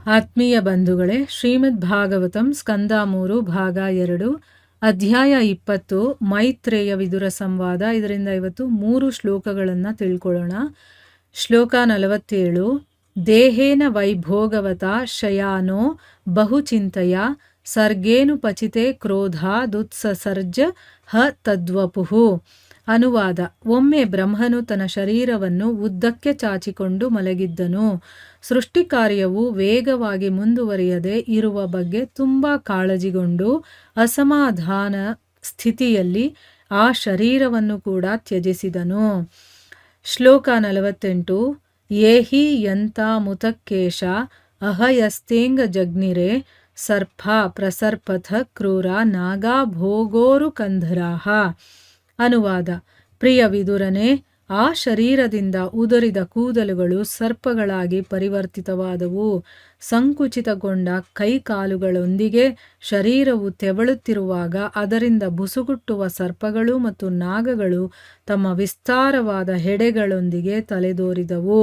ಆತ್ಮೀಯ ಬಂಧುಗಳೇ, ಶ್ರೀಮದ್ ಭಾಗವತಂ ಸ್ಕಂದ 3 ಭಾಗ 2 ಅಧ್ಯಾಯ 20 ಮೈತ್ರೇಯ ವಿದುರ ಸಂವಾದ. ಇದರಿಂದ ಇವತ್ತು 3 ಶ್ಲೋಕಗಳನ್ನು ತಿಳ್ಕೊಳ್ಳೋಣ. ಶ್ಲೋಕ 47. ದೇಹೇನ ವೈಭೋಗವತ ಶಯಾನೋ ಬಹುಚಿಂತೆಯ ಸರ್ಗೇನು ಪಚಿತೆ ಕ್ರೋಧಾದುತ್ಸರ್ಜ ಹ ತದ್ವಪುಃ. ಅನುವಾದ. ಒಮ್ಮೆ ಬ್ರಹ್ಮನು ತನ್ನ ಶರೀರವನ್ನು ಉದ್ದಕ್ಕೆ ಚಾಚಿಕೊಂಡು ಮಲಗಿದ್ದನು. ಸೃಷ್ಟಿ ಕಾರ್ಯವು ವೇಗವಾಗಿ ಮುಂದುವರಿಯದೆ ಇರುವ ಬಗ್ಗೆ ತುಂಬ ಕಾಳಜಿಗೊಂಡು ಅಸಮಾಧಾನ ಸ್ಥಿತಿಯಲ್ಲಿ ಆ ಶರೀರವನ್ನು ಕೂಡ ತ್ಯಜಿಸಿದನು. ಶ್ಲೋಕ 48. ಯೇಹಿ ಯಂತ ಮುತಕ್ಕೇಶ ಅಹಯಸ್ತೇಂಗ ಜಗ್ನಿರೆ ಸರ್ಪ ಪ್ರಸರ್ಪಥ ಕ್ರೂರ ನಾಗಾ ಭೋಗೋರು ಕಂಧರಾಹ. ಅನುವಾದ. ಪ್ರಿಯ ವಿದುರನೇ, ಆ ಶರೀರದಿಂದ ಉದುರಿದ ಕೂದಲುಗಳು ಸರ್ಪಗಳಾಗಿ ಪರಿವರ್ತಿತವಾದವು. ಸಂಕುಚಿತಗೊಂಡ ಕೈಕಾಲುಗಳೊಂದಿಗೆ ಶರೀರವು ತೆವಳುತ್ತಿರುವಾಗ ಅದರಿಂದ ಬುಸುಗುಟ್ಟುವ ಸರ್ಪಗಳು ಮತ್ತು ನಾಗಗಳು ತಮ್ಮ ವಿಸ್ತಾರವಾದ ಹೆಡೆಗಳೊಂದಿಗೆ ತಲೆದೋರಿದವು.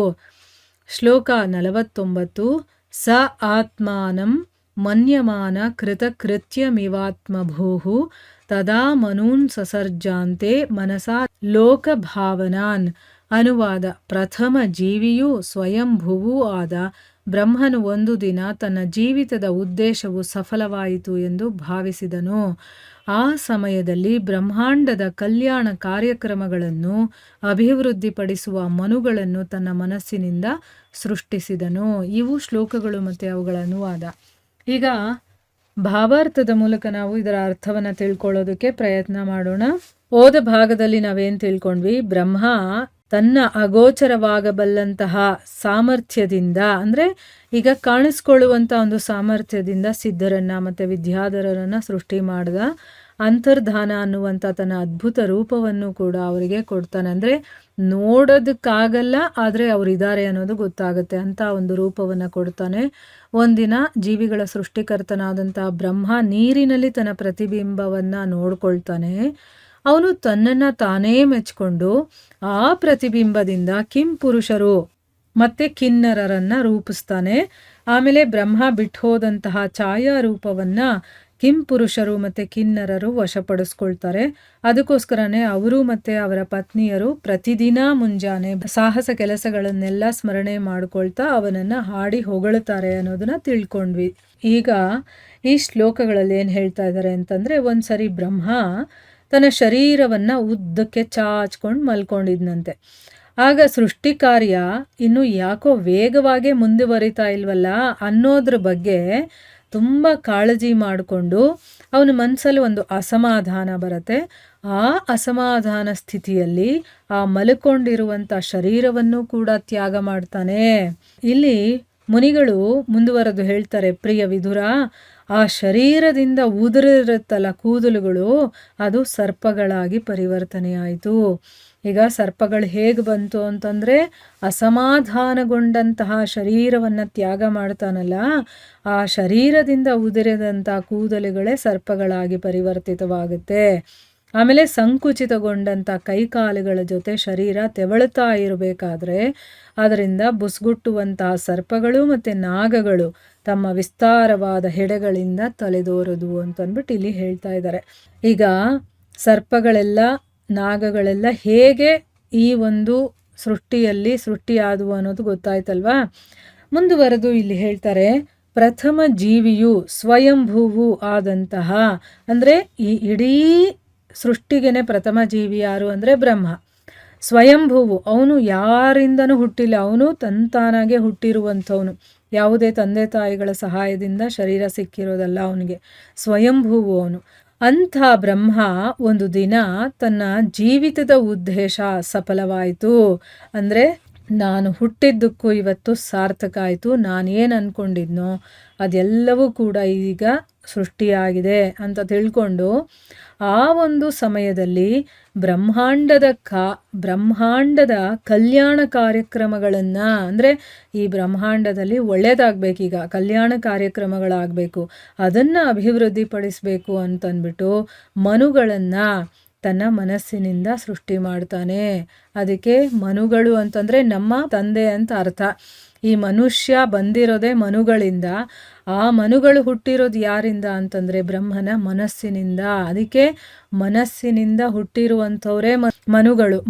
ಶ್ಲೋಕ 49. ಸ ಆತ್ಮಾನಂ ಮನ್ಯಮಾನ ಕೃತಕೃತ್ಯಮಿವಾತ್ಮಭೂಃ ತದಾ ಮನೂನ್ ಸಸರ್ಜಾಂತೆ ಮನಸಾ ಲೋಕಭಾವನಾನ್. ಅನುವಾದ. ಪ್ರಥಮ ಜೀವಿಯೂ ಸ್ವಯಂಭುವೂ ಆದ ಬ್ರಹ್ಮನು ಒಂದು ದಿನ ತನ್ನ ಜೀವಿತದ ಉದ್ದೇಶವು ಸಫಲವಾಯಿತು ಎಂದು ಭಾವಿಸಿದನು. ಆ ಸಮಯದಲ್ಲಿ ಬ್ರಹ್ಮಾಂಡದ ಕಲ್ಯಾಣ ಕಾರ್ಯಕ್ರಮಗಳನ್ನು ಅಭಿವೃದ್ಧಿಪಡಿಸುವ ಮನುಗಳನ್ನು ತನ್ನ ಮನಸ್ಸಿನಿಂದ ಸೃಷ್ಟಿಸಿದನು. ಇವು ಶ್ಲೋಕಗಳು ಮತ್ತು ಅವುಗಳ ಅನುವಾದ. ಈಗ ಭಾವಾರ್ಥದ ಮೂಲಕ ನಾವು ಇದರ ಅರ್ಥವನ್ನು ತಿಳ್ಕೊಳ್ಳೋದಕ್ಕೆ ಪ್ರಯತ್ನ ಮಾಡೋಣ. ಓದ ಭಾಗದಲ್ಲಿ ನಾವೇನು ತಿಳ್ಕೊಂಡ್ವಿ? ಬ್ರಹ್ಮ ತನ್ನ ಅಗೋಚರವಾಗಬಲ್ಲಂತಹ ಸಾಮರ್ಥ್ಯದಿಂದ, ಅಂದರೆ ಈಗ ಕಾಣಿಸ್ಕೊಳ್ಳುವಂಥ ಒಂದು ಸಾಮರ್ಥ್ಯದಿಂದ ಸಿದ್ಧರನ್ನ ಮತ್ತು ವಿದ್ಯಾಧರರನ್ನು ಸೃಷ್ಟಿ ಮಾಡಿದ. ಅಂತರ್ಧಾನ ಅನ್ನುವಂಥ ತನ್ನ ಅದ್ಭುತ ರೂಪವನ್ನು ಕೂಡ ಅವರಿಗೆ ಕೊಡ್ತಾನೆ. ಅಂದರೆ ನೋಡೋದಕ್ಕಾಗಲ್ಲ, ಆದರೆ ಅವರಿದ್ದಾರೆ ಅನ್ನೋದು ಗೊತ್ತಾಗುತ್ತೆ ಅಂತ ಒಂದು ರೂಪವನ್ನು ಕೊಡ್ತಾನೆ. ಒಂದಿನ ಜೀವಿಗಳ ಸೃಷ್ಟಿಕರ್ತನಾದಂಥ ಬ್ರಹ್ಮ ನೀರಿನಲ್ಲಿ ತನ್ನ ಪ್ರತಿಬಿಂಬವನ್ನು ನೋಡ್ಕೊಳ್ತಾನೆ. ಅವನು ತನ್ನನ್ನು ತಾನೇ ಮೆಚ್ಕೊಂಡು ಆ ಪ್ರತಿಬಿಂಬದಿಂದ ಕಿಂಪುರುಷರು ಮತ್ತು ಕಿನ್ನರರನ್ನು ರೂಪಿಸ್ತಾನೆ. ಆಮೇಲೆ ಬ್ರಹ್ಮ ಬಿಟ್ಟು ಹೋದಂತಹ ಛಾಯಾರೂಪವನ್ನು ಕಿಂಪುರುಷರು ಮತ್ತು ಕಿನ್ನರರು ವಶಪಡಿಸ್ಕೊಳ್ತಾರೆ. ಅದಕ್ಕೋಸ್ಕರನೇ ಅವರು ಮತ್ತು ಅವರ ಪತ್ನಿಯರು ಪ್ರತಿದಿನ ಮುಂಜಾನೆ ಸಾಹಸ ಕೆಲಸಗಳನ್ನೆಲ್ಲ ಸ್ಮರಣೆ ಮಾಡ್ಕೊಳ್ತಾ ಅವನನ್ನು ಹಾಡಿ ಹೊಗಳ್ತಾರೆ ಅನ್ನೋದನ್ನ ತಿಳ್ಕೊಂಡ್ವಿ. ಈಗ ಈ ಶ್ಲೋಕಗಳಲ್ಲಿ ಏನು ಹೇಳ್ತಾ ಇದ್ದಾರೆ ಅಂತಂದರೆ, ಒಂದ್ಸರಿ ಬ್ರಹ್ಮ ತನ್ನ ಶರೀರವನ್ನು ಉದ್ದಕ್ಕೆ ಚಾಚ್ಕೊಂಡು ಮಲ್ಕೊಂಡಿದ್ನಂತೆ. ಆಗ ಸೃಷ್ಟಿ ಕಾರ್ಯ ಇನ್ನು ಯಾಕೋ ವೇಗವಾಗಿ ಮುಂದುವರಿತಾ ಇಲ್ವಲ್ಲ ಅನ್ನೋದ್ರ ಬಗ್ಗೆ ತುಂಬ ಕಾಳಜಿ ಮಾಡಿಕೊಂಡು ಅವನ ಮನಸ್ಸಲ್ಲಿ ಒಂದು ಅಸಮಾಧಾನ ಬರುತ್ತೆ. ಆ ಅಸಮಾಧಾನ ಸ್ಥಿತಿಯಲ್ಲಿ ಆ ಮಲ್ಕೊಂಡಿರುವಂಥ ಶರೀರವನ್ನು ಕೂಡ ತ್ಯಾಗ ಮಾಡ್ತಾನೆ. ಇಲ್ಲಿ ಮುನಿಗಳು ಮುಂದುವರೆದು ಹೇಳ್ತಾರೆ, ಪ್ರಿಯ ವಿದುರ, ಆ ಶರೀರದಿಂದ ಉದುರಿರುತ್ತಲ್ಲ ಕೂದಲುಗಳು, ಅದು ಸರ್ಪಗಳಾಗಿ ಪರಿವರ್ತನೆಯಾಯಿತು. ಈಗ ಸರ್ಪಗಳು ಹೇಗೆ ಬಂತು ಅಂತಂದರೆ, ಅಸಮಾಧಾನಗೊಂಡಂತಹ ಶರೀರವನ್ನು ತ್ಯಾಗ ಮಾಡ್ತಾನಲ್ಲ, ಆ ಶರೀರದಿಂದ ಉದುರಿದಂಥ ಕೂದಲುಗಳೇ ಸರ್ಪಗಳಾಗಿ ಪರಿವರ್ತಿತವಾಗುತ್ತೆ. ಆಮೇಲೆ ಸಂಕುಚಿತಗೊಂಡಂಥ ಕೈಕಾಲುಗಳ ಜೊತೆ ಶರೀರ ತೆವಳುತ್ತಾ ಇರಬೇಕಾದ್ರೆ ಅದರಿಂದ ಬುಸ್ಗುಟ್ಟುವಂತಹ ಸರ್ಪಗಳು ಮತ್ತು ನಾಗಗಳು ತಮ್ಮ ವಿಸ್ತಾರವಾದ ಹೆಡೆಗಳಿಂದ ತಲೆದೋರದು ಅಂತಂದ್ಬಿಟ್ಟು ಇಲ್ಲಿ ಹೇಳ್ತಾ ಇದ್ದಾರೆ. ಈಗ ಸರ್ಪಗಳೆಲ್ಲ ನಾಗಗಳೆಲ್ಲ ಹೇಗೆ ಈ ಒಂದು ಸೃಷ್ಟಿಯಾದವು ಅನ್ನೋದು ಗೊತ್ತಾಯ್ತಲ್ವಾ. ಮುಂದುವರೆದು ಇಲ್ಲಿ ಹೇಳ್ತಾರೆ, ಪ್ರಥಮ ಜೀವಿಯು ಸ್ವಯಂಭೂವು ಆದಂತಹ, ಅಂದರೆ ಈ ಇಡೀ ಸೃಷ್ಟಿಗೆನೆ ಪ್ರಥಮ ಜೀವಿ ಯಾರು ಅಂದರೆ ಬ್ರಹ್ಮ. ಸ್ವಯಂಭೂವು, ಅವನು ಯಾರಿಂದನೂ ಹುಟ್ಟಿಲ್ಲ, ಅವನು ತಂತಾನಾಗೆ ಹುಟ್ಟಿರುವಂಥವನು. ಯಾವುದೇ ತಂದೆ ತಾಯಿಗಳ ಸಹಾಯದಿಂದ ಶರೀರ ಸಿಕ್ಕಿರೋದಲ್ಲ ಅವನಿಗೆ. ಸ್ವಯಂಭೂವು ಅವನು. ಅಂಥ ಬ್ರಹ್ಮ ಒಂದು ದಿನ ತನ್ನ ಜೀವಿತದ ಉದ್ದೇಶ ಸಫಲವಾಯಿತು. ಅಂದರೆ ನಾನು ಹುಟ್ಟಿದ್ದಕ್ಕೂ ಇವತ್ತು ಸಾರ್ಥಕ ಆಯಿತು, ನಾನೇನು ಅಂದ್ಕೊಂಡಿದ್ನೋ ಅದೆಲ್ಲವೂ ಕೂಡ ಈಗ ಸೃಷ್ಟಿಯಾಗಿದೆ ಅಂತ ತಿಳ್ಕೊಂಡು ಆ ಒಂದು ಸಮಯದಲ್ಲಿ ಬ್ರಹ್ಮಾಂಡದ ಕಲ್ಯಾಣ ಕಾರ್ಯಕ್ರಮಗಳನ್ನು, ಅಂದರೆ ಈ ಬ್ರಹ್ಮಾಂಡದಲ್ಲಿ ಒಳ್ಳೆಯದಾಗಬೇಕೀಗ, ಕಲ್ಯಾಣ ಕಾರ್ಯಕ್ರಮಗಳಾಗಬೇಕು, ಅದನ್ನು ಅಭಿವೃದ್ಧಿಪಡಿಸಬೇಕು ಅಂತಂದ್ಬಿಟ್ಟು ಮನುಗಳನ್ನು ತನ್ನ ಮನಸ್ಸಿನಿಂದ ಸೃಷ್ಟಿ ಮಾಡ್ತಾನೆ. ಅದಕ್ಕೆ ಮನುಗಳು ಅಂತಂದರೆ ನಮ್ಮ ತಂದೆ ಅಂತ ಅರ್ಥ. ಈ ಮನುಷ್ಯ ಬಂದಿರೋದೇ ಮನುಗಳಿಂದ. ಆ ಮನುಗಳು ಹುಟ್ಟಿರೋದು ಯಾರಿಂದ ಅಂತಂದರೆ ಬ್ರಹ್ಮನ ಮನಸ್ಸಿನಿಂದ. ಅದಕ್ಕೆ ಮನಸ್ಸಿನಿಂದ ಹುಟ್ಟಿರುವಂಥವರೇ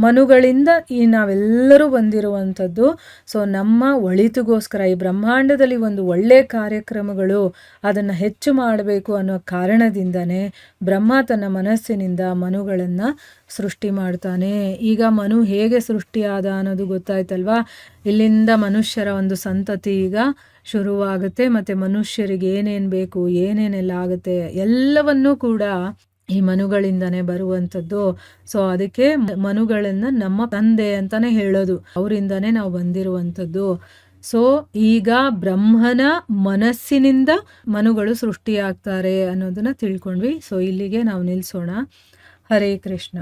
ಮನುಗಳಿಂದ ಈ ನಾವೆಲ್ಲರೂ ಬಂದಿರುವಂಥದ್ದು. ಸೊ ನಮ್ಮ ಒಳಿತಿಗೋಸ್ಕರ ಈ ಬ್ರಹ್ಮಾಂಡದಲ್ಲಿ ಒಂದು ಒಳ್ಳೆ ಕಾರ್ಯಕ್ರಮಗಳು ಅದನ್ನು ಹೆಚ್ಚು ಮಾಡಬೇಕು ಅನ್ನೋ ಕಾರಣದಿಂದನೇ ಬ್ರಹ್ಮ ತನ್ನ ಮನಸ್ಸಿನಿಂದ ಮನುಗಳನ್ನು ಸೃಷ್ಟಿ ಮಾಡ್ತಾನೆ. ಈಗ ಮನು ಹೇಗೆ ಸೃಷ್ಟಿಯಾದ ಅನ್ನೋದು ಗೊತ್ತಾಯ್ತಲ್ವಾ. ಇಲ್ಲಿಂದ ಮನುಷ್ಯರ ಒಂದು ಸಂತತಿ ಈಗ ಶುರುವಾಗುತ್ತೆ. ಮತ್ತು ಮನುಷ್ಯರಿಗೆ ಏನೇನು ಬೇಕು, ಏನೇನೆಲ್ಲ ಆಗುತ್ತೆ ಎಲ್ಲವನ್ನೂ ಕೂಡ ಈ ಮನುಗಳಿಂದನೇ ಬರುವಂಥದ್ದು. ಸೊ ಅದಕ್ಕೆ ಮನುಗಳನ್ನು ನಮ್ಮ ತಂದೆ ಅಂತಾನೆ ಹೇಳೋದು, ಅವರಿಂದನೇ ನಾವು ಬಂದಿರುವಂಥದ್ದು. ಸೊ ಈಗ ಬ್ರಹ್ಮನ ಮನಸ್ಸಿನಿಂದ ಮನುಗಳು ಸೃಷ್ಟಿಯಾಗ್ತಾರೆ ಅನ್ನೋದನ್ನ ತಿಳ್ಕೊಂಡ್ವಿ. ಸೊ ಇಲ್ಲಿಗೆ ನಾವು ನಿಲ್ಲಿಸೋಣ. ಹರೇ ಕೃಷ್ಣ.